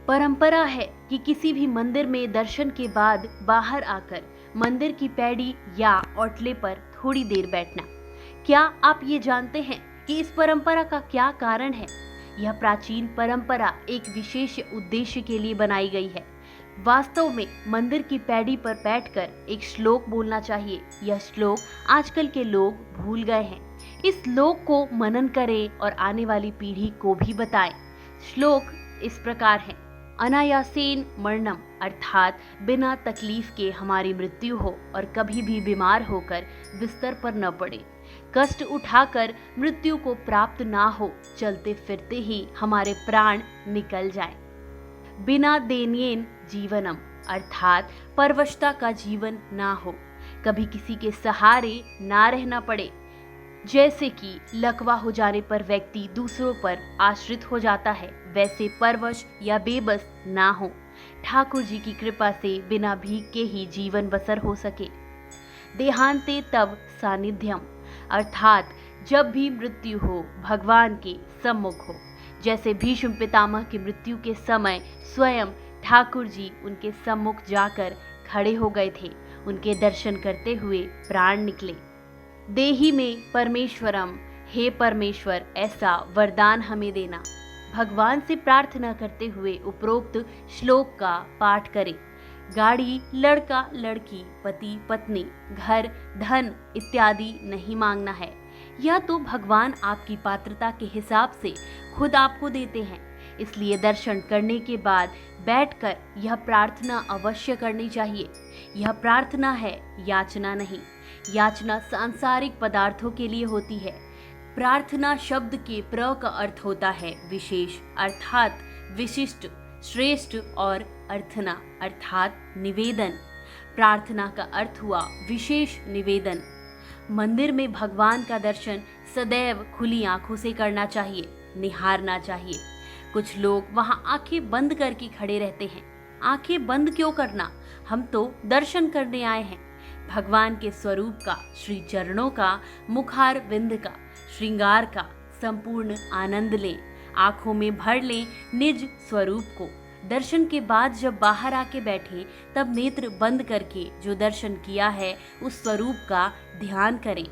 परंपरा है कि किसी भी मंदिर में दर्शन के बाद बाहर आकर मंदिर की पैड़ी या ओटले पर थोड़ी देर बैठना। क्या आप ये जानते हैं कि इस परंपरा का क्या कारण है? यह प्राचीन परंपरा एक विशेष उद्देश्य के लिए बनाई गई है। वास्तव में मंदिर की पैड़ी पर बैठकर एक श्लोक बोलना चाहिए। यह श्लोक आजकल के लोग भूल गए हैं। इस श्लोक को मनन करें और आने वाली पीढ़ी को भी बताएं। श्लोक इस प्रकार है: अनायासेन मरणम, अर्थात बिना तकलीफ के हमारी मृत्यु हो और कभी भी बीमार होकर बिस्तर पर न पड़े, कष्ट उठाकर मृत्यु को प्राप्त ना हो, चलते फिरते ही हमारे प्राण निकल जाएं। बिना देनियन जीवनम, अर्थात परवशता का जीवन ना हो, कभी किसी के सहारे ना रहना पड़े। जैसे कि लकवा हो जाने पर व्यक्ति दूसरों पर आश्रित हो जाता है, वैसे परवश या बेबस ना हो। ठाकुर जी की कृपा से बिना भीख के ही जीवन बसर हो सके। देहांते तब सानिध्यम, अर्थात जब भी मृत्यु हो भगवान के सम्मुख हो। जैसे भीष्म पितामह की मृत्यु के समय स्वयं ठाकुर जी उनके सम्मुख जाकर खड़े हो गए थे। उनके दर्शन करते हुए प्राण निकले। देही में परमेश्वरम, हे परमेश्वर ऐसा वरदान हमें देना। भगवान से प्रार्थना करते हुए उपरोक्त श्लोक का पाठ करें। गाड़ी, लड़का लड़की, पति पत्नी, घर, धन इत्यादि नहीं मांगना है। यह तो भगवान आपकी पात्रता के हिसाब से खुद आपको देते हैं। इसलिए दर्शन करने के बाद बैठकर यह प्रार्थना अवश्य करनी चाहिए। यह प्रार्थना है, याचना नहीं। याचना सांसारिक पदार्थों के लिए होती है। प्रार्थना शब्द के प्र का अर्थ होता है विशेष, अर्थात विशिष्ट, श्रेष्ठ, और अर्थना अर्थात निवेदन। प्रार्थना का अर्थ हुआ विशेष निवेदन। मंदिर में भगवान का दर्शन सदैव खुली आंखों से करना चाहिए, निहारना चाहिए। कुछ लोग वहां आंखें बंद करके खड़े रहते हैं। आंखें बंद क्यों करना? हम तो दर्शन करने आए हैं। भगवान के स्वरूप का, श्री चरणों का, मुखार बिंद का, श्रृंगार का संपूर्ण आनंद लें। आंखों में भर लें निज स्वरूप को। दर्शन के बाद जब बाहर आके बैठे तब नेत्र बंद करके जो दर्शन किया है उस स्वरूप का ध्यान करें।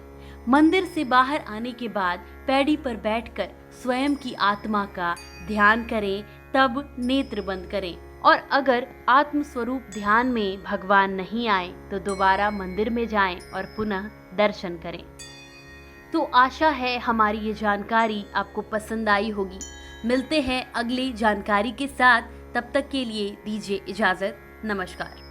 मंदिर से बाहर आने के बाद पैड़ी पर बैठकर स्वयं की आत्मा का ध्यान करें, तब नेत्र बंद करें। और अगर आत्म स्वरूप ध्यान में भगवान नहीं आए तो दोबारा मंदिर में जाएं और पुनः दर्शन करें। तो आशा है हमारी ये जानकारी आपको पसंद आई होगी। मिलते हैं अगली जानकारी के साथ, तब तक के लिए दीजिए इजाजत। नमस्कार।